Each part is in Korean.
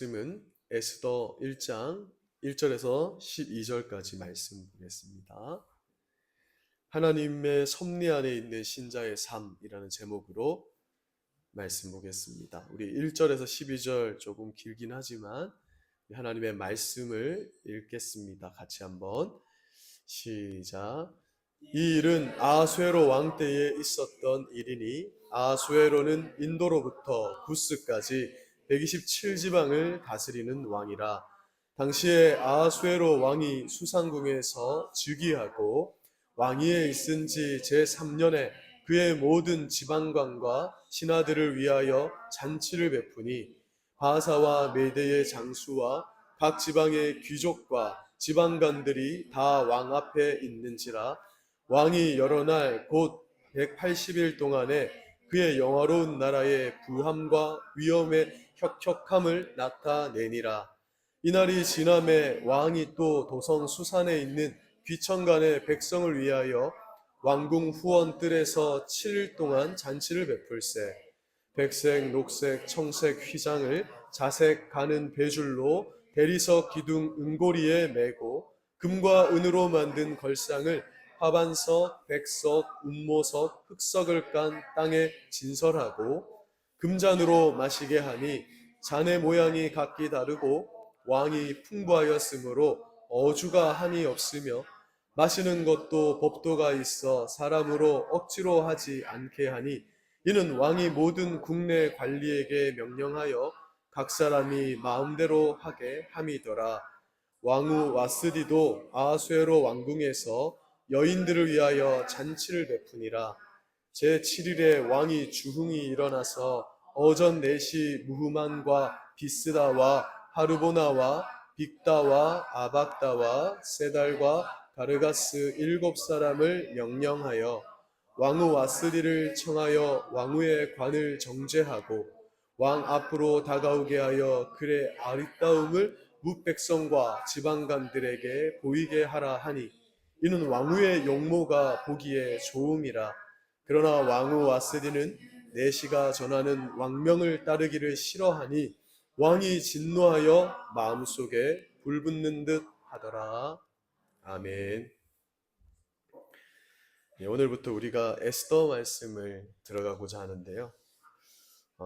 말씀은 에스더 1장 1절에서 12절까지 말씀 보겠습니다. 하나님의 섭리 안에 있는 신자의 삶이라는 제목으로 말씀 보겠습니다. 우리 1절에서 12절 조금 길긴 하지만 하나님의 말씀을 읽겠습니다. 같이 한번 시작. 이 일은 아수에로 왕 때에 있었던 일이니 아수에로는 인도로부터 구스까지 127지방을 다스리는 왕이라. 당시에 아수에로 왕이 수상궁에서 즉위하고 왕위에 있은 지 제3년에 그의 모든 지방관과 신하들을 위하여 잔치를 베푸니 바사와 메대의 장수와 각 지방의 귀족과 지방관들이 다 왕 앞에 있는지라. 왕이 여러 날 곧 180일 동안에 그의 영화로운 나라의 부함과 위엄의 혁혁함을 나타내니라. 이날이 지남에 왕이 또 도성 수산에 있는 귀천간의 백성을 위하여 왕궁 후원 뜰에서 7일 동안 잔치를 베풀세. 백색, 녹색, 청색 휘장을 자색 가는 배줄로 대리석 기둥 은고리에 매고 금과 은으로 만든 걸상을 화반석, 백석, 운모석, 흑석을 깐 땅에 진설하고 금잔으로 마시게 하니 잔의 모양이 각기 다르고 왕이 풍부하였으므로 어주가 한이 없으며 마시는 것도 법도가 있어 사람으로 억지로 하지 않게 하니 이는 왕이 모든 국내 관리에게 명령하여 각 사람이 마음대로 하게 함이더라. 왕후 와스디도 아수에로 왕궁에서 여인들을 위하여 잔치를 베푸니라. 제7일에 왕이 주흥이 일어나서 어전 넷이 무흐만과 비스다와 하르보나와 빅다와 아박다와 세달과 가르가스 7사람을 명령하여 왕후 와스디를 청하여 왕후의 관을 정죄하고 왕 앞으로 다가오게 하여 그의 아리따움을 뭇백성과 지방관들에게 보이게 하라 하니 이는 왕후의 용모가 보기에 좋음이라. 그러나 왕후 와스디는 내시가 전하는 왕명을 따르기를 싫어하니 왕이 진노하여 마음속에 불붙는 듯 하더라. 아멘. 오늘부터 우리가 에스더 말씀을 들어가고자 하는데요.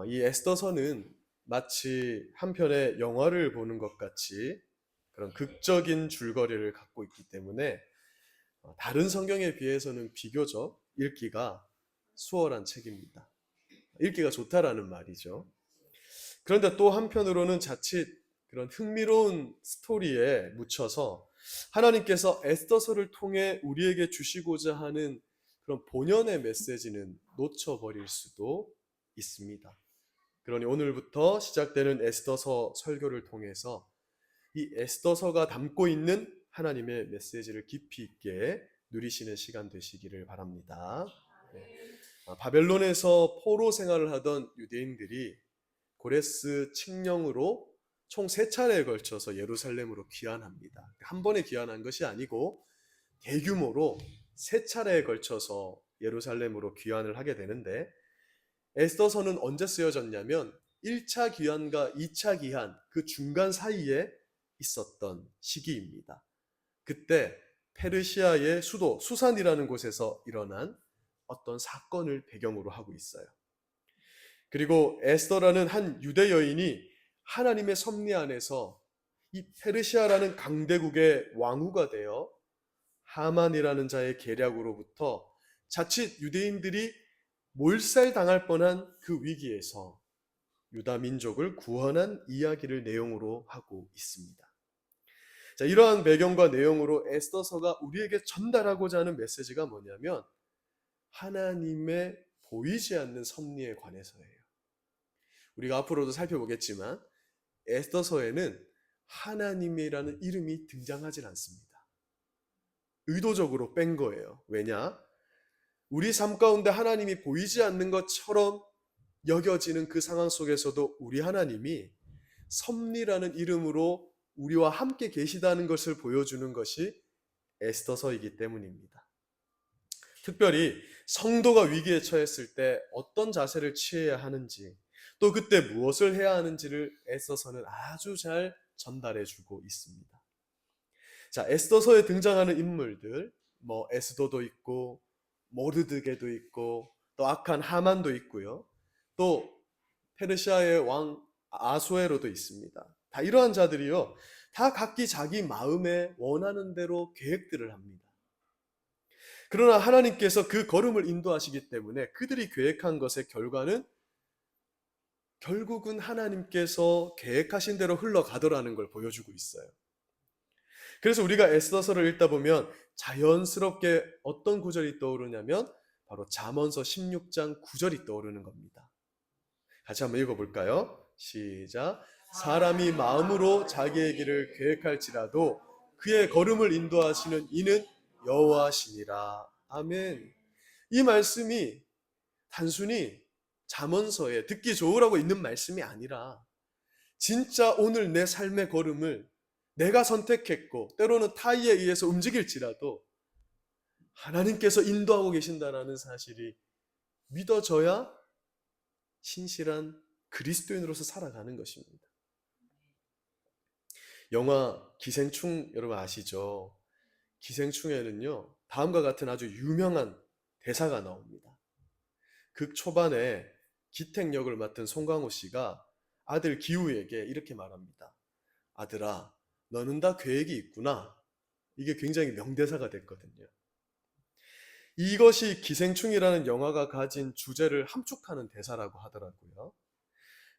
이 에스더서는 마치 한 편의 영화를 보는 것 같이 그런 극적인 줄거리를 갖고 있기 때문에 다른 성경에 비해서는 비교적 읽기가 수월한 책입니다. 읽기가 좋다라는 말이죠. 그런데 또 한편으로는 자칫 그런 흥미로운 스토리에 묻혀서 하나님께서 에스더서를 통해 우리에게 주시고자 하는 그런 본연의 메시지는 놓쳐버릴 수도 있습니다. 그러니 오늘부터 시작되는 에스더서 설교를 통해서 이 에스더서가 담고 있는 하나님의 메시지를 깊이 있게 누리시는 시간 되시기를 바랍니다. 바벨론에서 포로 생활을 하던 유대인들이 고레스 칙령으로 총 3차례에 걸쳐서 예루살렘으로 귀환합니다. 한 번에 귀환한 것이 아니고 대규모로 3차례에 걸쳐서 예루살렘으로 귀환을 하게 되는데 에스더서는 언제 쓰여졌냐면 1차 귀환과 2차 귀환 그 중간 사이에 있었던 시기입니다. 그때 페르시아의 수도 수산이라는 곳에서 일어난 어떤 사건을 배경으로 하고 있어요. 그리고 에스더라는 한 유대 여인이 하나님의 섭리 안에서 이 페르시아라는 강대국의 왕후가 되어 하만이라는 자의 계략으로부터 자칫 유대인들이 몰살당할 뻔한 그 위기에서 유다 민족을 구원한 이야기를 내용으로 하고 있습니다. 자, 이러한 배경과 내용으로 에스더서가 우리에게 전달하고자 하는 메시지가 뭐냐면 하나님의 보이지 않는 섭리에 관해서예요. 우리가 앞으로도 살펴보겠지만 에스더서에는 하나님이라는 이름이 등장하지 않습니다. 의도적으로 뺀 거예요. 왜냐? 우리 삶 가운데 하나님이 보이지 않는 것처럼 여겨지는 그 상황 속에서도 우리 하나님이 섭리라는 이름으로 우리와 함께 계시다는 것을 보여주는 것이 에스더서이기 때문입니다. 특별히 성도가 위기에 처했을 때 어떤 자세를 취해야 하는지, 또 그때 무엇을 해야 하는지를 에스더서는 아주 잘 전달해주고 있습니다. 자, 에스더서에 등장하는 인물들, 뭐 에스더도 있고 모르드게도 있고 또 악한 하만도 있고요. 또 페르시아의 왕 아수에로도 있습니다. 다 이러한 자들이요, 다 각기 자기 마음에 원하는 대로 계획들을 합니다. 그러나 하나님께서 그 걸음을 인도하시기 때문에 그들이 계획한 것의 결과는 결국은 하나님께서 계획하신 대로 흘러가더라는 걸 보여주고 있어요. 그래서 우리가 에스더서를 읽다 보면 자연스럽게 어떤 구절이 떠오르냐면 바로 잠언서 16장 9절이 떠오르는 겁니다. 같이 한번 읽어볼까요? 시작. 사람이 마음으로 자기의 길을 계획할지라도 그의 걸음을 인도하시는 이는 여호와시니라. 아멘. 이 말씀이 단순히 잠언서에 듣기 좋으라고 있는 말씀이 아니라 진짜 오늘 내 삶의 걸음을 내가 선택했고 때로는 타의에 의해서 움직일지라도 하나님께서 인도하고 계신다는 사실이 믿어져야 신실한 그리스도인으로서 살아가는 것입니다. 영화 기생충 여러분 아시죠? 기생충에는요, 다음과 같은 아주 유명한 대사가 나옵니다. 극 초반에 기택 역을 맡은 송강호 씨가 아들 기우에게 이렇게 말합니다. 아들아, 너는 다 계획이 있구나. 이게 굉장히 명대사가 됐거든요. 이것이 기생충이라는 영화가 가진 주제를 함축하는 대사라고 하더라고요.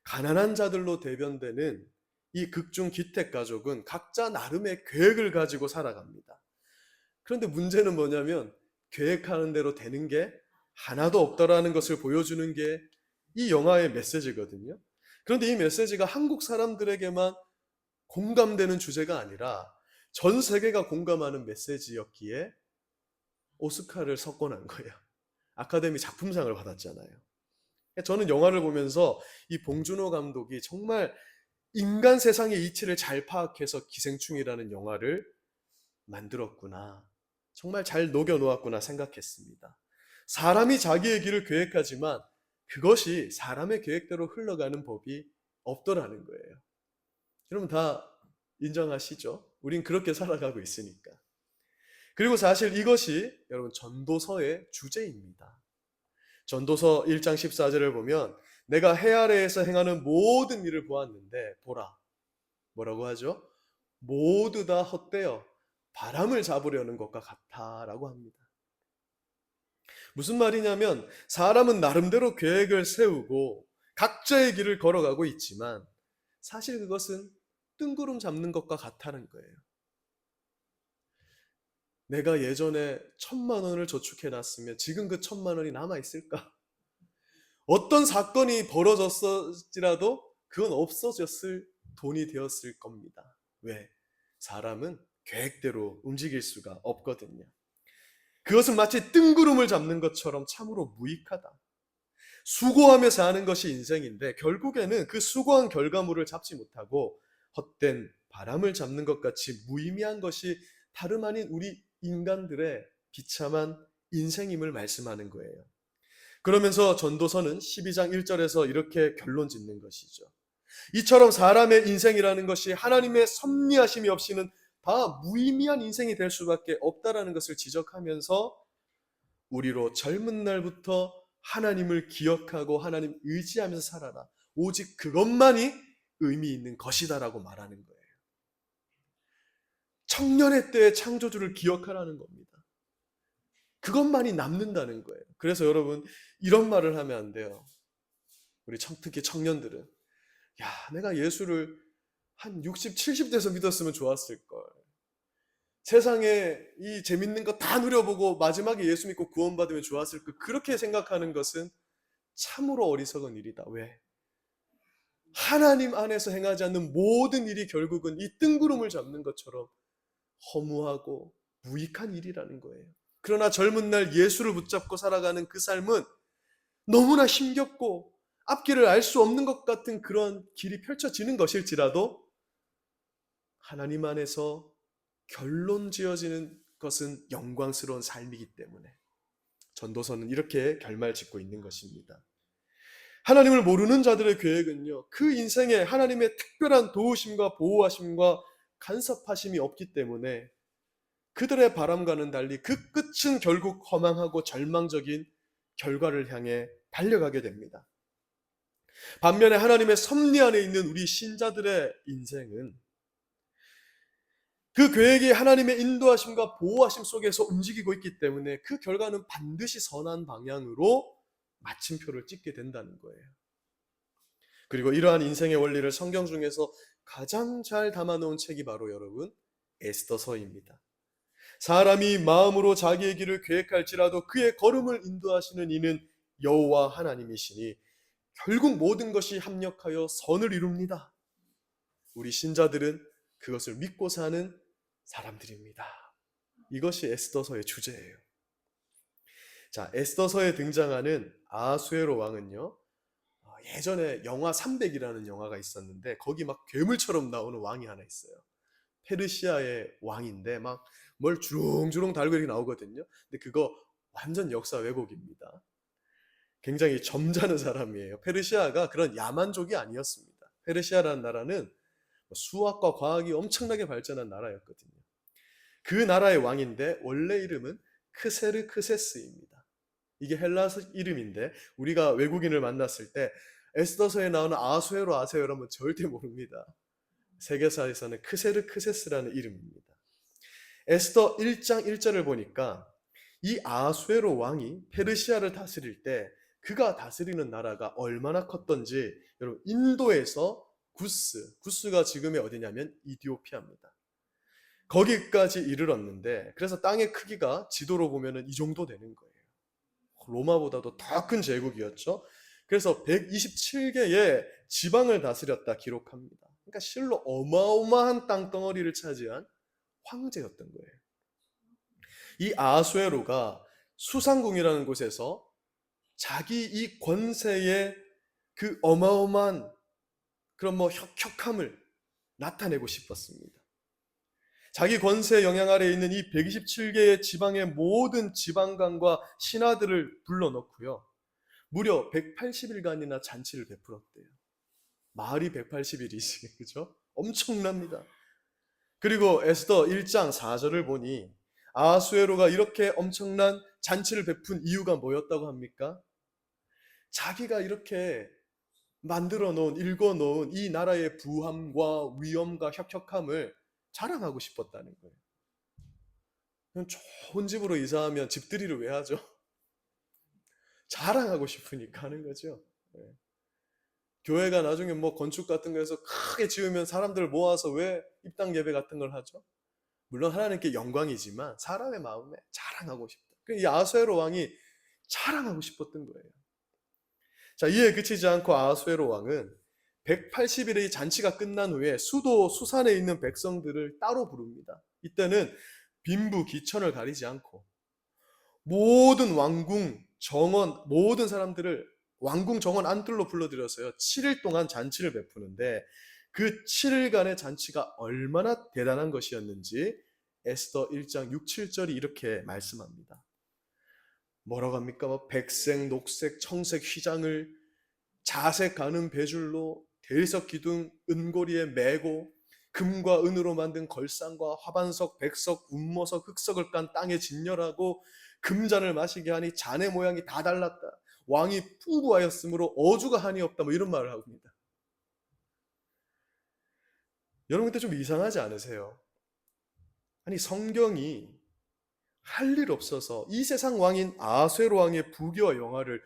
가난한 자들로 대변되는 이 극중 기택 가족은 각자 나름의 계획을 가지고 살아갑니다. 그런데 문제는 뭐냐면 계획하는 대로 되는 게 하나도 없다라는 것을 보여주는 게 이 영화의 메시지거든요. 그런데 이 메시지가 한국 사람들에게만 공감되는 주제가 아니라 전 세계가 공감하는 메시지였기에 오스카를 석권한 거예요. 아카데미 작품상을 받았잖아요. 저는 영화를 보면서 이 봉준호 감독이 정말 인간 세상의 이치를 잘 파악해서 기생충이라는 영화를 만들었구나, 정말 잘 녹여놓았구나 생각했습니다. 사람이 자기의 길을 계획하지만 그것이 사람의 계획대로 흘러가는 법이 없더라는 거예요. 여러분 다 인정하시죠? 우린 그렇게 살아가고 있으니까. 그리고 사실 이것이 여러분 전도서의 주제입니다. 전도서 1장 14절을 보면 내가 해 아래에서 행하는 모든 일을 보았는데 보라. 뭐라고 하죠? 모두 다 헛되어 바람을 잡으려는 것과 같다라고 합니다. 무슨 말이냐면 사람은 나름대로 계획을 세우고 각자의 길을 걸어가고 있지만 사실 그것은 뜬구름 잡는 것과 같다는 거예요. 내가 예전에 1,000만 원을 저축해놨으면 지금 그 1,000만 원이 남아있을까? 어떤 사건이 벌어졌을지라도 그건 없어졌을 돈이 되었을 겁니다. 왜? 사람은 계획대로 움직일 수가 없거든요. 그것은 마치 뜬구름을 잡는 것처럼 참으로 무익하다. 수고하며 사는 것이 인생인데 결국에는 그 수고한 결과물을 잡지 못하고 헛된 바람을 잡는 것 같이 무의미한 것이 다름 아닌 우리 인간들의 비참한 인생임을 말씀하는 거예요. 그러면서 전도서는 12장 1절에서 이렇게 결론 짓는 것이죠. 이처럼 사람의 인생이라는 것이 하나님의 섭리하심이 없이는 다 무의미한 인생이 될 수밖에 없다라는 것을 지적하면서 우리로 젊은 날부터 하나님을 기억하고 하나님 의지하면서 살아라. 오직 그것만이 의미 있는 것이다라고 말하는 거예요. 청년의 때의 창조주를 기억하라는 겁니다. 그것만이 남는다는 거예요. 그래서 여러분 이런 말을 하면 안 돼요. 우리 특히 청년들은 야, 내가 예수를 한 60, 70 돼서 믿었으면 좋았을걸. 세상에 이 재밌는 거 다 누려보고 마지막에 예수 믿고 구원받으면 좋았을걸. 그렇게 생각하는 것은 참으로 어리석은 일이다. 왜? 하나님 안에서 행하지 않는 모든 일이 결국은 이 뜬구름을 잡는 것처럼 허무하고 무익한 일이라는 거예요. 그러나 젊은 날 예수를 붙잡고 살아가는 그 삶은 너무나 힘겹고 앞길을 알 수 없는 것 같은 그런 길이 펼쳐지는 것일지라도 하나님 안에서 결론 지어지는 것은 영광스러운 삶이기 때문에 전도서는 이렇게 결말 짓고 있는 것입니다. 하나님을 모르는 자들의 계획은요, 그 인생에 하나님의 특별한 도우심과 보호하심과 간섭하심이 없기 때문에 그들의 바람과는 달리 그 끝은 결국 허망하고 절망적인 결과를 향해 달려가게 됩니다. 반면에 하나님의 섭리 안에 있는 우리 신자들의 인생은 그 계획이 하나님의 인도하심과 보호하심 속에서 움직이고 있기 때문에 그 결과는 반드시 선한 방향으로 마침표를 찍게 된다는 거예요. 그리고 이러한 인생의 원리를 성경 중에서 가장 잘 담아놓은 책이 바로 여러분 에스더서입니다. 사람이 마음으로 자기의 길을 계획할지라도 그의 걸음을 인도하시는 이는 여호와 하나님이시니 결국 모든 것이 합력하여 선을 이룹니다. 우리 신자들은 그것을 믿고 사는 사람들입니다. 이것이 에스더서의 주제예요. 자, 에스더서에 등장하는 아수에로 왕은요, 예전에 영화 300이라는 영화가 있었는데 거기 막 괴물처럼 나오는 왕이 하나 있어요. 페르시아의 왕인데 막 뭘 주렁주렁 달고 이렇게 나오거든요. 근데 그거 완전 역사 왜곡입니다. 굉장히 점잖은 사람이에요. 페르시아가 그런 야만족이 아니었습니다. 페르시아라는 나라는 수학과 과학이 엄청나게 발전한 나라였거든요. 그 나라의 왕인데 원래 이름은 크세르크세스입니다. 이게 헬라어 이름인데 우리가 외국인을 만났을 때 에스더서에 나오는 아수에로 아세요? 여러분 절대 모릅니다. 세계사에서는 크세르크세스라는 이름입니다. 에스더 1장 1절을 보니까 이 아수에로 왕이 페르시아를 다스릴 때 그가 다스리는 나라가 얼마나 컸던지 여러분 인도에서 구스가 지금의 어디냐면 이디오피아입니다. 거기까지 이르렀는데 그래서 땅의 크기가 지도로 보면 이 정도 되는 거예요. 로마보다도 더 큰 제국이었죠. 그래서 127개의 지방을 다스렸다 기록합니다. 그러니까 실로 어마어마한 땅덩어리를 차지한 황제였던 거예요. 이 아수에로가 수상궁이라는 곳에서 자기 이 권세의 그 어마어마한 그런 혁혁함을 나타내고 싶었습니다. 자기 권세 영향 아래에 있는 이 127개의 지방의 모든 지방관과 신하들을 불러놓고요. 무려 180일간이나 잔치를 베풀었대요. 말이 180일이지, 그죠? 엄청납니다. 그리고 에스더 1장 4절을 보니 아수에로가 이렇게 엄청난 잔치를 베푼 이유가 뭐였다고 합니까? 자기가 이렇게 만들어 놓은, 읽어 놓은 이 나라의 부함과 위엄과 혁혁함을 자랑하고 싶었다는 거예요. 그럼 좋은 집으로 이사하면 집들이를 왜 하죠? 자랑하고 싶으니까 하는 거죠. 네. 교회가 나중에 건축 같은 거에서 크게 지으면 사람들을 모아서 왜 입당 예배 같은 걸 하죠? 물론 하나님께 영광이지만 사람의 마음에 자랑하고 싶다. 이 아수에로 왕이 자랑하고 싶었던 거예요. 자, 이에 그치지 않고 아수에로 왕은 180일의 잔치가 끝난 후에 수도 수산에 있는 백성들을 따로 부릅니다. 이때는 빈부 기천을 가리지 않고 모든 왕궁 정원 모든 사람들을 왕궁 정원 안뜰로 불러들여서요 7일 동안 잔치를 베푸는데 그 7일간의 잔치가 얼마나 대단한 것이었는지 에스더 1장 6, 7절이 이렇게 말씀합니다. 뭐라고 합니까? 백색, 녹색, 청색 휘장을 자색 가는 배줄로 대리석 기둥 은고리에 매고 금과 은으로 만든 걸상과 화반석, 백석, 운모석, 흑석을 깐 땅에 진열하고 금잔을 마시게 하니 잔의 모양이 다 달랐다. 왕이 풍부하였으므로 어주가 한이 없다. 이런 말을 합니다. 여러분 근데 좀 이상하지 않으세요? 아니 성경이 할 일 없어서 이 세상 왕인 아수에로 왕의 부귀와 영화를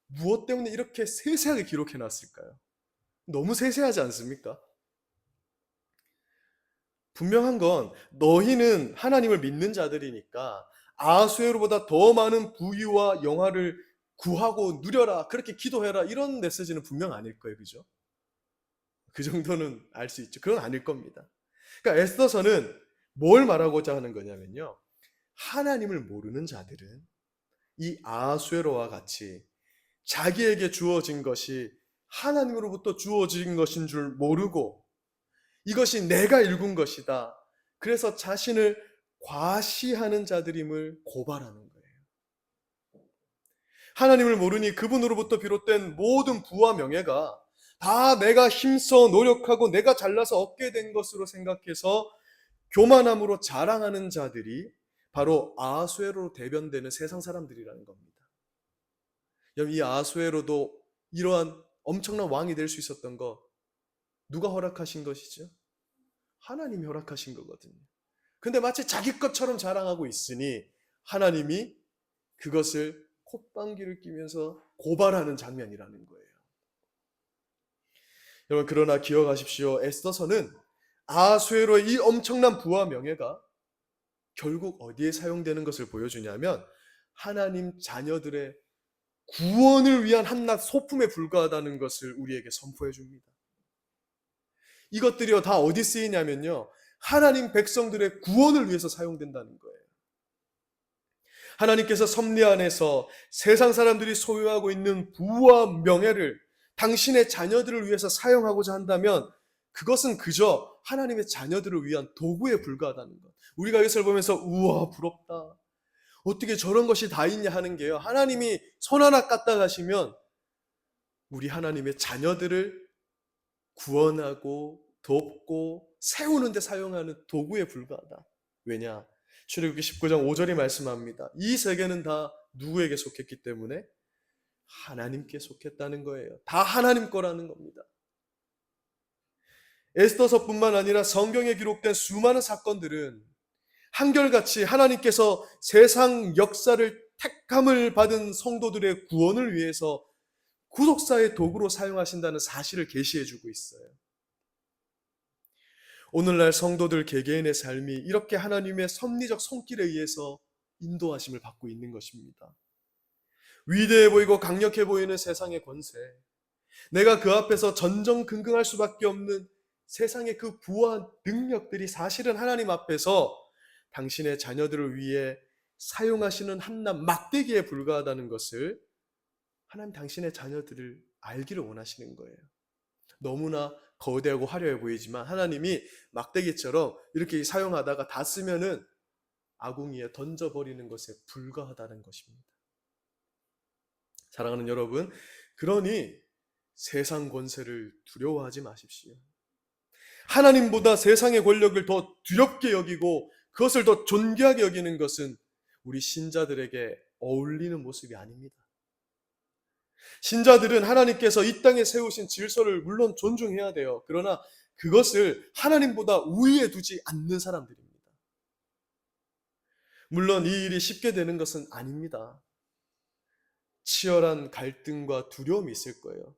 무엇 때문에 이렇게 세세하게 기록해 놨을까요? 너무 세세하지 않습니까? 분명한 건 너희는 하나님을 믿는 자들이니까 아수에로보다 더 많은 부귀와 영화를 구하고 누려라 그렇게 기도해라 이런 메시지는 분명 아닐 거예요. 그죠? 그 정도는 알 수 있죠. 그건 아닐 겁니다. 그러니까 에스더서는 뭘 말하고자 하는 거냐면요. 하나님을 모르는 자들은 이 아수에로와 같이 자기에게 주어진 것이 하나님으로부터 주어진 것인 줄 모르고 이것이 내가 일군 것이다. 그래서 자신을 과시하는 자들임을 고발하는 거예요. 하나님을 모르니 그분으로부터 비롯된 모든 부와 명예가 다 내가 힘써 노력하고 내가 잘나서 얻게 된 것으로 생각해서 교만함으로 자랑하는 자들이 바로 아하수에로로 대변되는 세상 사람들이라는 겁니다. 여러분, 이 아하수에로도 이러한 엄청난 왕이 될 수 있었던 거 누가 허락하신 것이죠? 하나님이 허락하신 거거든요. 근데 마치 자기 것처럼 자랑하고 있으니 하나님이 그것을 콧방귀를 뀌면서 고발하는 장면이라는 거예요. 여러분, 그러나 기억하십시오. 에스더서는 아하수에로의 이 엄청난 부와 명예가 결국 어디에 사용되는 것을 보여주냐면 하나님 자녀들의 구원을 위한 한낱 소품에 불과하다는 것을 우리에게 선포해 줍니다. 이것들이요 다 어디 쓰이냐면요, 하나님 백성들의 구원을 위해서 사용된다는 거예요. 하나님께서 섭리 안에서 세상 사람들이 소유하고 있는 부와 명예를 당신의 자녀들을 위해서 사용하고자 한다면 그것은 그저 하나님의 자녀들을 위한 도구에 불과하다는 것. 우리가 이것을 보면서 우와 부럽다, 어떻게 저런 것이 다 있냐 하는 게요, 하나님이 손 하나 까딱 하시면 우리 하나님의 자녀들을 구원하고 돕고 세우는 데 사용하는 도구에 불과하다. 왜냐? 출애굽기 19장 5절이 말씀합니다. 이 세계는 다 누구에게 속했기 때문에? 하나님께 속했다는 거예요. 다 하나님 거라는 겁니다. 에스더서뿐만 아니라 성경에 기록된 수많은 사건들은 한결같이 하나님께서 세상 역사를 택함을 받은 성도들의 구원을 위해서 구속사의 도구로 사용하신다는 사실을 계시해주고 있어요. 오늘날 성도들 개개인의 삶이 이렇게 하나님의 섭리적 손길에 의해서 인도하심을 받고 있는 것입니다. 위대해 보이고 강력해 보이는 세상의 권세, 내가 그 앞에서 전전긍긍할 수밖에 없는 세상의 그 부와 능력들이 사실은 하나님 앞에서 당신의 자녀들을 위해 사용하시는 한낱 막대기에 불과하다는 것을 하나님 당신의 자녀들을 알기를 원하시는 거예요. 너무나 거대하고 화려해 보이지만 하나님이 막대기처럼 이렇게 사용하다가 다 쓰면은 아궁이에 던져버리는 것에 불과하다는 것입니다. 사랑하는 여러분, 그러니 세상 권세를 두려워하지 마십시오. 하나님보다 세상의 권력을 더 두렵게 여기고 그것을 더 존귀하게 여기는 것은 우리 신자들에게 어울리는 모습이 아닙니다. 신자들은 하나님께서 이 땅에 세우신 질서를 물론 존중해야 돼요. 그러나 그것을 하나님보다 우위에 두지 않는 사람들입니다. 물론 이 일이 쉽게 되는 것은 아닙니다. 치열한 갈등과 두려움이 있을 거예요.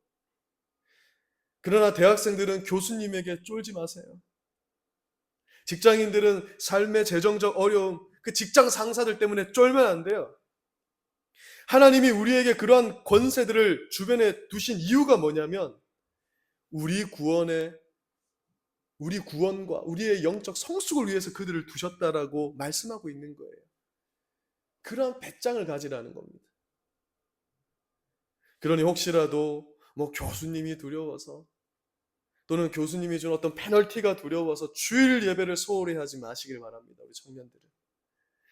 그러나 대학생들은 교수님에게 쫄지 마세요. 직장인들은 삶의 재정적 어려움, 그 직장 상사들 때문에 쫄면 안 돼요. 하나님이 우리에게 그러한 권세들을 주변에 두신 이유가 뭐냐면 우리 구원과 우리의 영적 성숙을 위해서 그들을 두셨다라고 말씀하고 있는 거예요. 그러한 배짱을 가지라는 겁니다. 그러니 혹시라도 교수님이 두려워서 또는 교수님이 준 어떤 페널티가 두려워서 주일 예배를 소홀히 하지 마시길 바랍니다. 우리 청년들은.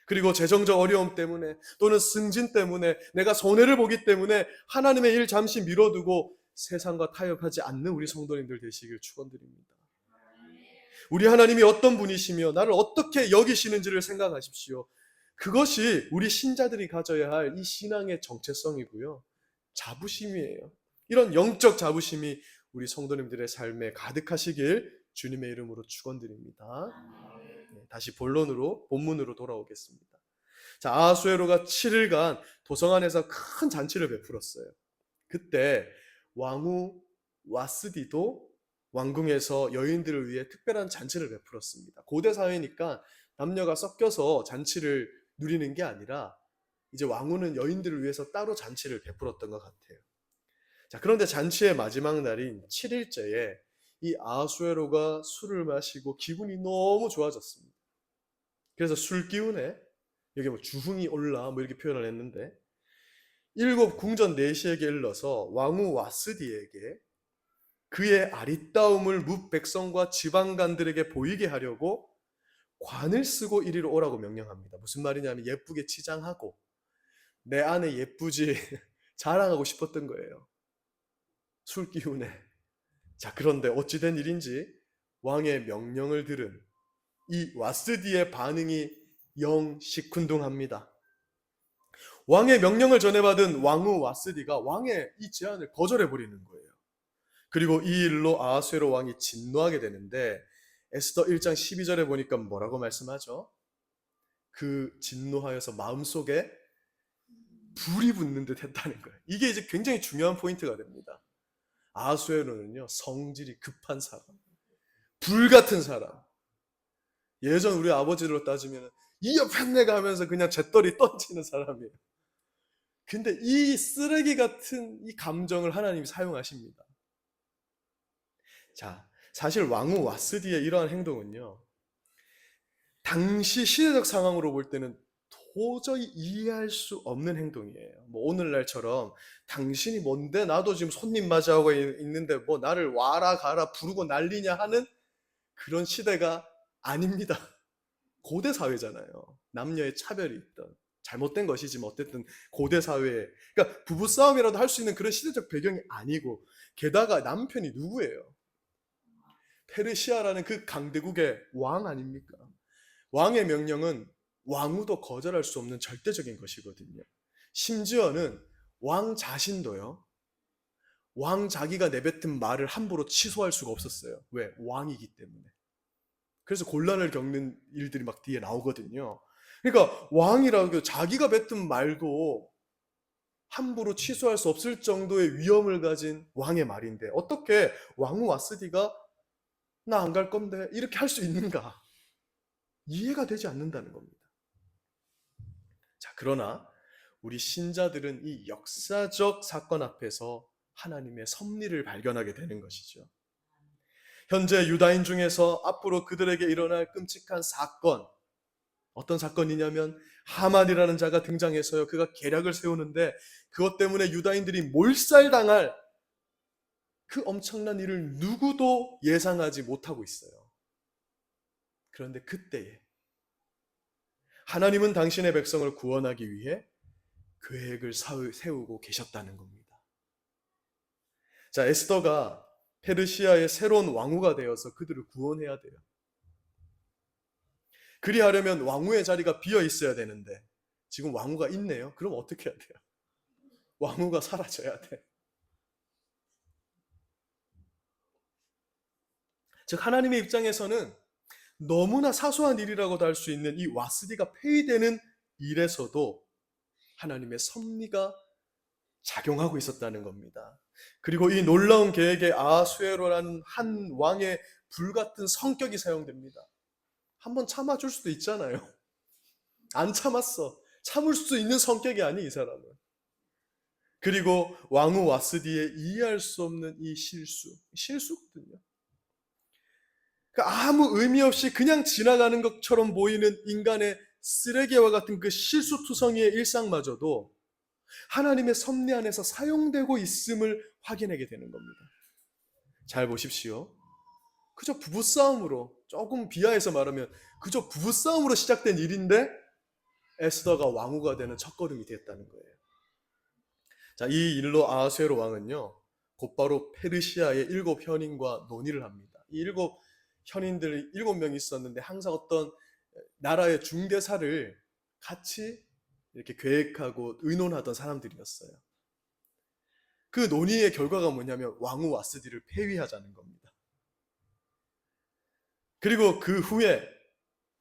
그리고 재정적 어려움 때문에 또는 승진 때문에 내가 손해를 보기 때문에 하나님의 일 잠시 미뤄두고 세상과 타협하지 않는 우리 성도님들 되시길 축원드립니다. 우리 하나님이 어떤 분이시며 나를 어떻게 여기시는지를 생각하십시오. 그것이 우리 신자들이 가져야 할 이 신앙의 정체성이고요, 자부심이에요. 이런 영적 자부심이 우리 성도님들의 삶에 가득하시길 주님의 이름으로 축원드립니다. 다시 본문으로 돌아오겠습니다. 자, 아하수에로가 7일간 도성 안에서 큰 잔치를 베풀었어요. 그때 왕후 와스디도 왕궁에서 여인들을 위해 특별한 잔치를 베풀었습니다. 고대 사회니까 남녀가 섞여서 잔치를 누리는 게 아니라 이제 왕후는 여인들을 위해서 따로 잔치를 베풀었던 것 같아요. 자, 그런데 잔치의 마지막 날인 7일째에 이 아하수에로가 술을 마시고 기분이 너무 좋아졌습니다. 그래서 술 기운에 여기 주흥이 올라 이렇게 표현을 했는데 7 궁전 내시에게 일러서 왕후 와스디에게 그의 아리따움을 뭇 백성과 지방간들에게 보이게 하려고 관을 쓰고 이리로 오라고 명령합니다. 무슨 말이냐면 예쁘게 치장하고 내 안에 예쁘지 자랑하고 싶었던 거예요. 술 기운에. 자, 그런데 어찌된 일인지 왕의 명령을 들은 이 와스디의 반응이 영 시큰둥합니다. 왕의 명령을 전해받은 왕후 와스디가 왕의 이 제안을 거절해버리는 거예요. 그리고 이 일로 아하수에로 왕이 진노하게 되는데 에스더 1장 12절에 보니까 뭐라고 말씀하죠? 그 진노하여서 마음속에 불이 붙는 듯 했다는 거예요. 이게 이제 굉장히 중요한 포인트가 됩니다. 아하수에로는요, 성질이 급한 사람, 불 같은 사람. 예전 우리 아버지로 따지면 이 옆에 내가 하면서 그냥 잿더리 던지는 사람이에요. 근데 이 쓰레기 같은 이 감정을 하나님이 사용하십니다. 자, 사실 왕후 와스디의 이러한 행동은요, 당시 시대적 상황으로 볼 때는 도저히 이해할 수 없는 행동이에요. 뭐 오늘날처럼 당신이 뭔데 나도 지금 손님 맞이하고 있는데 뭐 나를 와라 가라 부르고 난리냐 하는 그런 시대가 아닙니다. 고대 사회잖아요. 남녀의 차별이 있던 잘못된 것이지만 어쨌든 고대 사회에, 그러니까 부부싸움이라도 할 수 있는 그런 시대적 배경이 아니고, 게다가 남편이 누구예요? 페르시아라는 그 강대국의 왕 아닙니까? 왕의 명령은 왕후도 거절할 수 없는 절대적인 것이거든요. 심지어는 왕 자신도요, 왕 자기가 내뱉은 말을 함부로 취소할 수가 없었어요. 왜? 왕이기 때문에. 그래서 곤란을 겪는 일들이 막 뒤에 나오거든요. 그러니까 왕이라고 자기가 뱉은 말도 함부로 취소할 수 없을 정도의 위험을 가진 왕의 말인데 어떻게 왕후 와스디가 나 안 갈 건데 이렇게 할 수 있는가? 이해가 되지 않는다는 겁니다. 자, 그러나 우리 신자들은 이 역사적 사건 앞에서 하나님의 섭리를 발견하게 되는 것이죠. 현재 유다인 중에서 앞으로 그들에게 일어날 끔찍한 사건, 어떤 사건이냐면 하만이라는 자가 등장해서요, 그가 계략을 세우는데 그것 때문에 유다인들이 몰살당할 그 엄청난 일을 누구도 예상하지 못하고 있어요. 그런데 그때에 하나님은 당신의 백성을 구원하기 위해 계획을 세우고 계셨다는 겁니다. 자, 에스더가 페르시아의 새로운 왕후가 되어서 그들을 구원해야 돼요. 그리하려면 왕후의 자리가 비어 있어야 되는데 지금 왕후가 있네요. 그럼 어떻게 해야 돼요? 왕후가 사라져야 돼. 즉 하나님의 입장에서는 너무나 사소한 일이라고도 할 수 있는 이 와스디가 폐위되는 일에서도 하나님의 섭리가 작용하고 있었다는 겁니다. 그리고 이 놀라운 계획에 아하수에로라는 한 왕의 불같은 성격이 사용됩니다. 한번 참아줄 수도 있잖아요. 안 참았어. 참을 수 있는 성격이 아니 이 사람은. 그리고 왕후 와스디의 이해할 수 없는 이 실수거든요. 그러니까 아무 의미 없이 그냥 지나가는 것처럼 보이는 인간의 쓰레기와 같은 그 실수투성이의 일상마저도 하나님의 섭리 안에서 사용되고 있음을 확인하게 되는 겁니다. 잘 보십시오. 그저 부부싸움으로, 조금 비하해서 말하면 그저 부부싸움으로 시작된 일인데 에스더가 왕후가 되는 첫걸음이 됐다는 거예요. 자, 이 일로 아하수에로 왕은요, 곧바로 페르시아의 7 현인과 논의를 합니다. 이 7 현인들이 7명이 있었는데 항상 어떤 나라의 중대사를 같이 이렇게 계획하고 의논하던 사람들이었어요. 그 논의의 결과가 뭐냐면 왕후 와스디를 폐위하자는 겁니다. 그리고 그 후에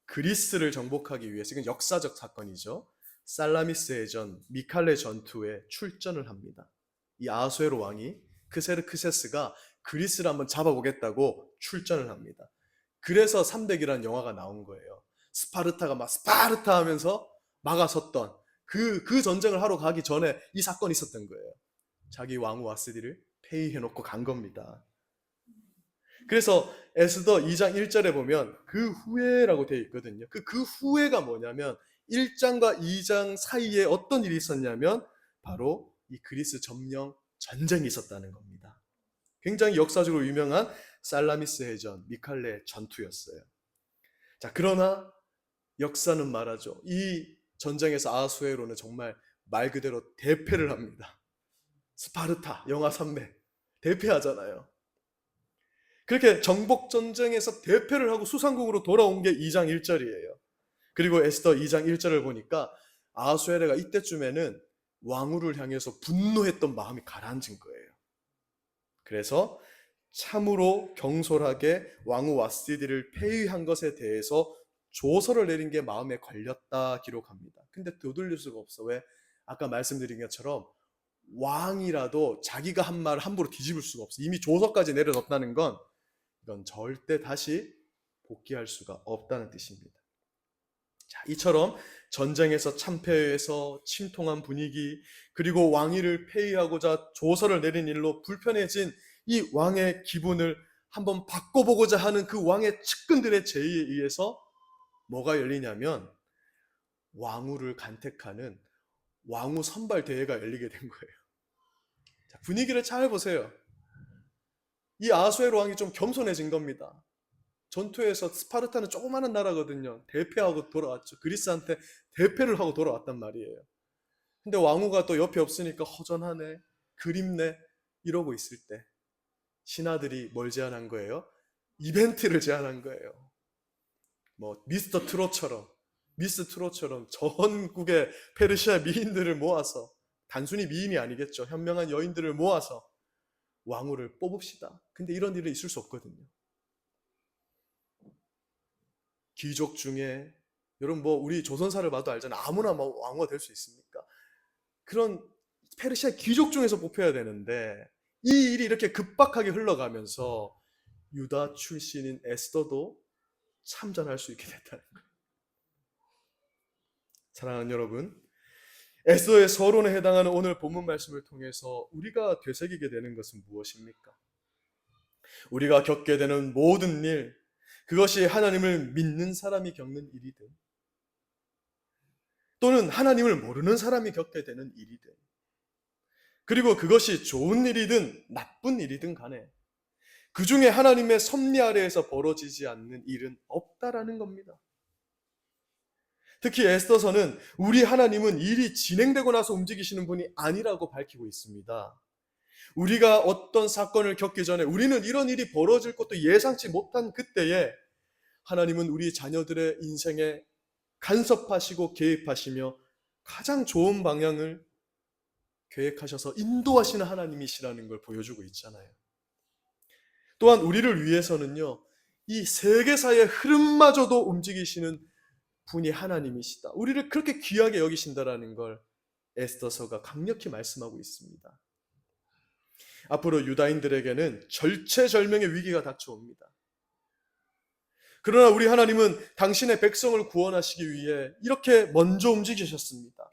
그리스를 정복하기 위해서, 이건 역사적 사건이죠, 살라미스의 전, 미칼레 전투에 출전을 합니다. 이 아하수에로 왕이 크세르크세스가 그리스를 한번 잡아보겠다고 출전을 합니다. 그래서 300이라는 영화가 나온 거예요. 스파르타가 막 스파르타 하면서 막아섰던 그 전쟁을 하러 가기 전에 이 사건이 있었던 거예요. 자기 왕후 와스디를 폐위해놓고 간 겁니다. 그래서 에스더 2장 1절에 보면 그 후에라고 되어 있거든요. 그 후에가 뭐냐면 1장과 2장 사이에 어떤 일이 있었냐면 바로 이 그리스 점령 전쟁이 있었다는 겁니다. 굉장히 역사적으로 유명한 살라미스 해전, 미칼레 전투였어요. 자, 그러나 역사는 말하죠. 이 전쟁에서 아하수에로는 정말 말 그대로 대패를 합니다. 스파르타, 영화 산맥 대패하잖아요. 그렇게 정복 전쟁에서 대패를 하고 수상국으로 돌아온 게 2장 1절이에요. 그리고 에스더 2장 1절을 보니까 아하수에르가 이때쯤에는 왕후를 향해서 분노했던 마음이 가라앉은 거예요. 그래서 참으로 경솔하게 왕후 와스디를 폐위한 것에 대해서 조서를 내린 게 마음에 걸렸다 기록합니다. 근데 되돌릴 수가 없어. 왜? 아까 말씀드린 것처럼 왕이라도 자기가 한 말을 함부로 뒤집을 수가 없어. 이미 조서까지 내려졌다는 건 이건 절대 다시 복귀할 수가 없다는 뜻입니다. 자, 이처럼 전쟁에서 참패해서 침통한 분위기, 그리고 왕위를 폐위하고자 조서를 내린 일로 불편해진 이 왕의 기분을 한번 바꿔보고자 하는 그 왕의 측근들의 제의에 의해서 뭐가 열리냐면 왕후를 간택하는 왕후 선발 대회가 열리게 된 거예요. 자, 분위기를 잘 보세요. 이 아하수에로 왕이 좀 겸손해진 겁니다. 전투에서 스파르타는 조그마한 나라거든요. 대패하고 돌아왔죠. 그리스한테 대패를 하고 돌아왔단 말이에요. 근데 왕후가 또 옆에 없으니까 허전하네, 그립네 이러고 있을 때 신하들이 뭘 제안한 거예요? 이벤트를 제안한 거예요. 뭐 미스 트롯처럼 전국의 페르시아 미인들을 모아서, 단순히 미인이 아니겠죠, 현명한 여인들을 모아서 왕후를 뽑읍시다. 근데 이런 일은 있을 수 없거든요. 귀족 중에, 여러분 뭐 우리 조선사를 봐도 알잖아요. 아무나 뭐 왕후가 될 수 있습니까? 그런 페르시아 귀족 중에서 뽑혀야 되는데 이 일이 이렇게 급박하게 흘러가면서 유다 출신인 에스더도 참전할 수 있게 됐다는 거예요. 사랑하는 여러분, 에스더의 서론에 해당하는 오늘 본문 말씀을 통해서 우리가 되새기게 되는 것은 무엇입니까? 우리가 겪게 되는 모든 일, 그것이 하나님을 믿는 사람이 겪는 일이든 또는 하나님을 모르는 사람이 겪게 되는 일이든, 그리고 그것이 좋은 일이든 나쁜 일이든 간에 그 중에 하나님의 섭리 아래에서 벌어지지 않는 일은 없다라는 겁니다. 특히 에스더서는 우리 하나님은 일이 진행되고 나서 움직이시는 분이 아니라고 밝히고 있습니다. 우리가 어떤 사건을 겪기 전에 우리는 이런 일이 벌어질 것도 예상치 못한 그때에 하나님은 우리 자녀들의 인생에 간섭하시고 개입하시며 가장 좋은 방향을 계획하셔서 인도하시는 하나님이시라는 걸 보여주고 있잖아요. 또한 우리를 위해서는요, 이 세계사의 흐름마저도 움직이시는 분이 하나님이시다, 우리를 그렇게 귀하게 여기신다라는 걸 에스더서가 강력히 말씀하고 있습니다. 앞으로 유다인들에게는 절체절명의 위기가 닥쳐옵니다. 그러나 우리 하나님은 당신의 백성을 구원하시기 위해 이렇게 먼저 움직이셨습니다.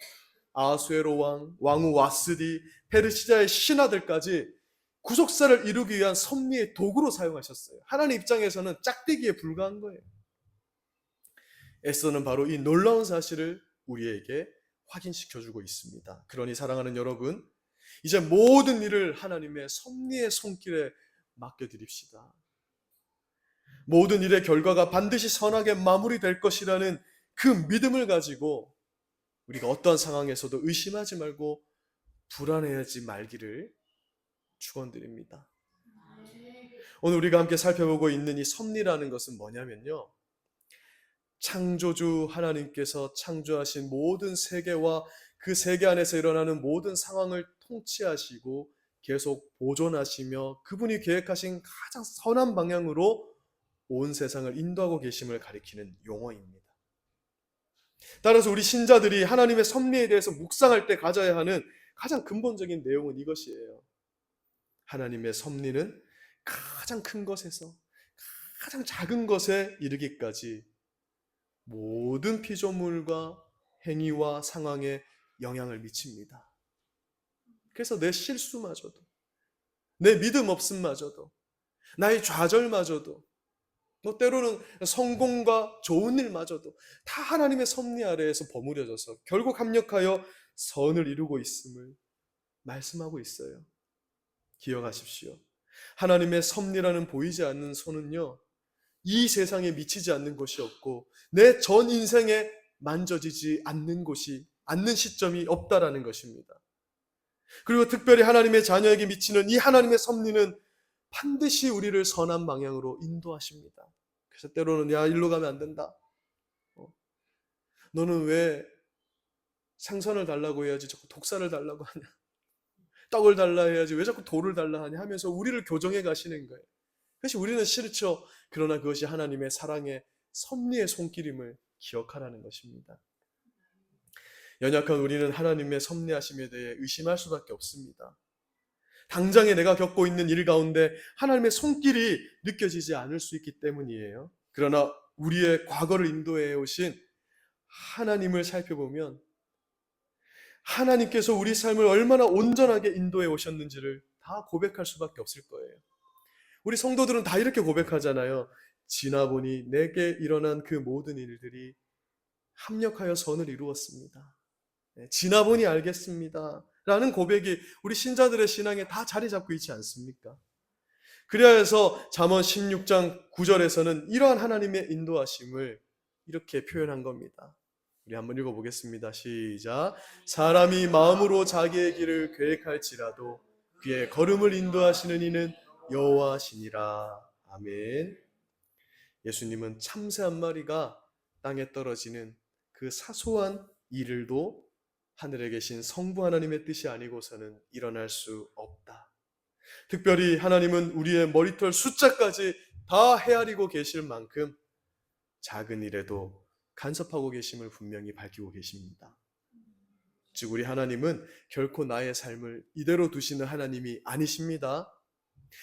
아하수에로 왕, 왕후 와스디, 페르시아의 신하들까지 구속사를 이루기 위한 섭리의 도구로 사용하셨어요. 하나님 입장에서는 짝대기에 불과한 거예요. 에스더는 바로 이 놀라운 사실을 우리에게 확인시켜주고 있습니다. 그러니 사랑하는 여러분, 이제 모든 일을 하나님의 섭리의 손길에 맡겨드립시다. 모든 일의 결과가 반드시 선하게 마무리될 것이라는 그 믿음을 가지고 우리가 어떠한 상황에서도 의심하지 말고 불안해하지 말기를 축원드립니다. 오늘 우리가 함께 살펴보고 있는 이 섭리라는 것은 뭐냐면요, 창조주 하나님께서 창조하신 모든 세계와 그 세계 안에서 일어나는 모든 상황을 통치하시고 계속 보존하시며 그분이 계획하신 가장 선한 방향으로 온 세상을 인도하고 계심을 가리키는 용어입니다. 따라서 우리 신자들이 하나님의 섭리에 대해서 묵상할 때 가져야 하는 가장 근본적인 내용은 이것이에요. 하나님의 섭리는 가장 큰 것에서 가장 작은 것에 이르기까지 모든 피조물과 행위와 상황에 영향을 미칩니다. 그래서 내 실수마저도, 내 믿음 없음마저도, 나의 좌절마저도, 뭐 때로는 성공과 좋은 일마저도 다 하나님의 섭리 아래에서 버무려져서 결국 합력하여 선을 이루고 있음을 말씀하고 있어요. 기억하십시오. 하나님의 섭리라는 보이지 않는 손은요, 이 세상에 미치지 않는 것이 없고 내 전 인생에 만져지지 않는 시점이 없다라는 것입니다. 그리고 특별히 하나님의 자녀에게 미치는 이 하나님의 섭리는 반드시 우리를 선한 방향으로 인도하십니다. 그래서 때로는 야, 일로 가면 안 된다. 너는 왜 생선을 달라고 해야지 자꾸 독사를 달라고 하냐. 떡을 달라 해야지 왜 자꾸 돌을 달라 하냐 하면서 우리를 교정해 가시는 거예요. 그것이 우리는 싫죠. 그러나 그것이 하나님의 사랑의 섭리의 손길임을 기억하라는 것입니다. 연약한 우리는 하나님의 섭리하심에 대해 의심할 수밖에 없습니다. 당장에 내가 겪고 있는 일 가운데 하나님의 손길이 느껴지지 않을 수 있기 때문이에요. 그러나 우리의 과거를 인도해 오신 하나님을 살펴보면 하나님께서 우리 삶을 얼마나 온전하게 인도해 오셨는지를 다 고백할 수밖에 없을 거예요. 우리 성도들은 다 이렇게 고백하잖아요. 지나보니 내게 일어난 그 모든 일들이 합력하여 선을 이루었습니다. 지나보니 알겠습니다. 라는 고백이 우리 신자들의 신앙에 다 자리 잡고 있지 않습니까? 그래야 해서 잠언 16장 9절에서는 이러한 하나님의 인도하심을 이렇게 표현한 겁니다. 우리 한번 읽어보겠습니다. 시작. 사람이 마음으로 자기의 길을 계획할지라도 그의 걸음을 인도하시는 이는 여호와시니라. 아멘. 예수님은 참새 한 마리가 땅에 떨어지는 그 사소한 일을도 하늘에 계신 성부 하나님의 뜻이 아니고서는 일어날 수 없다. 특별히 하나님은 우리의 머리털 숫자까지 다 헤아리고 계실 만큼 작은 일에도 간섭하고 계심을 분명히 밝히고 계십니다. 즉 우리 하나님은 결코 나의 삶을 이대로 두시는 하나님이 아니십니다.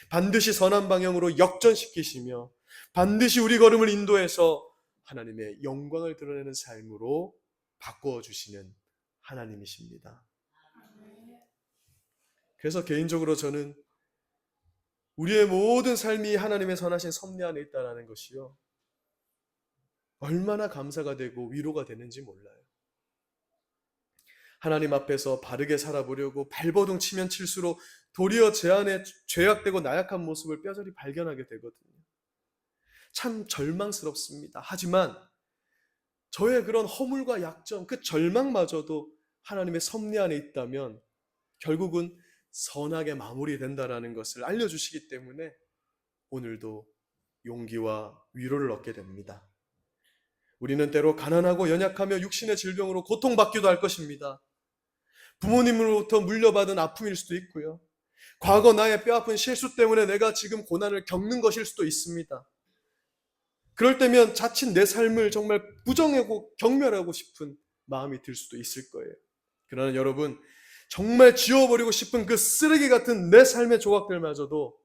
반드시 선한 방향으로 역전시키시며 반드시 우리 걸음을 인도해서 하나님의 영광을 드러내는 삶으로 바꾸어 주시는 하나님이십니다. 그래서 개인적으로 저는 우리의 모든 삶이 하나님의 선하신 섭리 안에 있다는 것이요, 얼마나 감사가 되고 위로가 되는지 몰라요. 하나님 앞에서 바르게 살아보려고 발버둥 치면 칠수록 도리어 제 안에 죄악되고 나약한 모습을 뼈저리 발견하게 되거든요. 참 절망스럽습니다. 하지만 저의 그런 허물과 약점, 그 절망마저도 하나님의 섭리 안에 있다면 결국은 선하게 마무리된다라는 것을 알려주시기 때문에 오늘도 용기와 위로를 얻게 됩니다. 우리는 때로 가난하고 연약하며 육신의 질병으로 고통받기도 할 것입니다. 부모님으로부터 물려받은 아픔일 수도 있고요. 과거 나의 뼈아픈 실수 때문에 내가 지금 고난을 겪는 것일 수도 있습니다. 그럴 때면 자칫 내 삶을 정말 부정하고 경멸하고 싶은 마음이 들 수도 있을 거예요. 그러나 여러분, 정말 지워버리고 싶은 그 쓰레기 같은 내 삶의 조각들마저도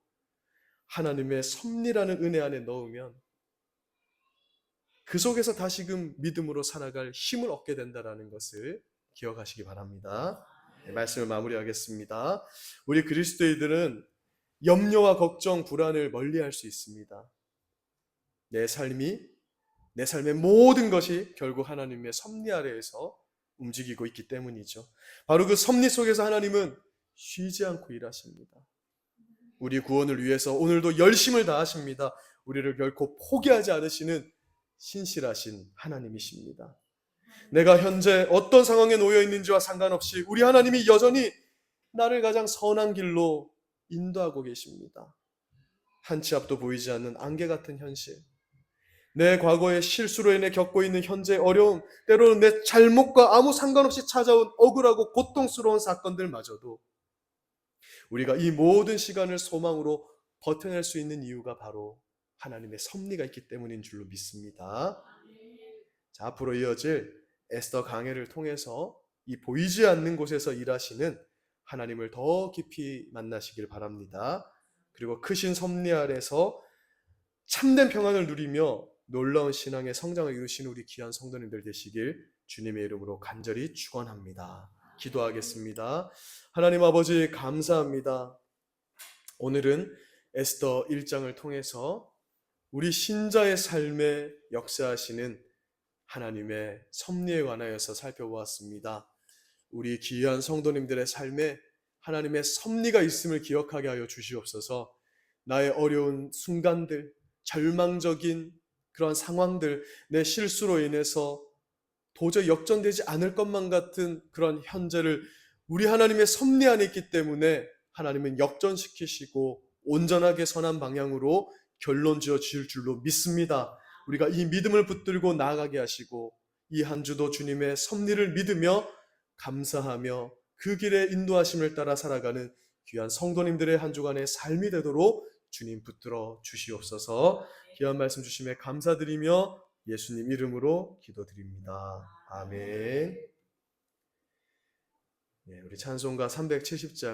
하나님의 섭리라는 은혜 안에 넣으면 그 속에서 다시금 믿음으로 살아갈 힘을 얻게 된다는 것을 기억하시기 바랍니다. 네, 말씀을 마무리하겠습니다. 우리 그리스도인들은 염려와 걱정, 불안을 멀리할 수 있습니다. 내 삶의 모든 것이 결국 하나님의 섭리 아래에서 움직이고 있기 때문이죠. 바로 그 섭리 속에서 하나님은 쉬지 않고 일하십니다. 우리 구원을 위해서 오늘도 열심을 다하십니다. 우리를 결코 포기하지 않으시는 신실하신 하나님이십니다. 내가 현재 어떤 상황에 놓여 있는지와 상관없이 우리 하나님이 여전히 나를 가장 선한 길로 인도하고 계십니다. 한 치 앞도 보이지 않는 안개 같은 현실, 내 과거의 실수로 인해 겪고 있는 현재의 어려움, 때로는 내 잘못과 아무 상관없이 찾아온 억울하고 고통스러운 사건들마저도 우리가 이 모든 시간을 소망으로 버텨낼 수 있는 이유가 바로 하나님의 섭리가 있기 때문인 줄로 믿습니다. 자, 앞으로 이어질 에스더 강해를 통해서 이 보이지 않는 곳에서 일하시는 하나님을 더 깊이 만나시길 바랍니다. 그리고 크신 섭리 아래서 참된 평안을 누리며 놀라운 신앙의 성장을 이루시는 우리 귀한 성도님들 되시길 주님의 이름으로 간절히 축원합니다. 기도하겠습니다. 하나님 아버지 감사합니다. 오늘은 에스더 1장을 통해서 우리 신자의 삶에 역사하시는 하나님의 섭리에 관하여서 살펴보았습니다. 우리 귀한 성도님들의 삶에 하나님의 섭리가 있음을 기억하게 하여 주시옵소서. 나의 어려운 순간들, 절망적인 그러한 상황들, 내 실수로 인해서 도저히 역전되지 않을 것만 같은 그런 현재를 우리 하나님의 섭리 안에 있기 때문에 하나님은 역전시키시고 온전하게 선한 방향으로 결론 지어 주실 줄로 믿습니다. 우리가 이 믿음을 붙들고 나아가게 하시고 이 한 주도 주님의 섭리를 믿으며 감사하며 그 길에 인도하심을 따라 살아가는 귀한 성도님들의 한 주간의 삶이 되도록 주님 붙들어 주시옵소서. 귀한 말씀 주심에 감사드리며 예수님 이름으로 기도드립니다. 아멘. 네, 우리 찬송가 370장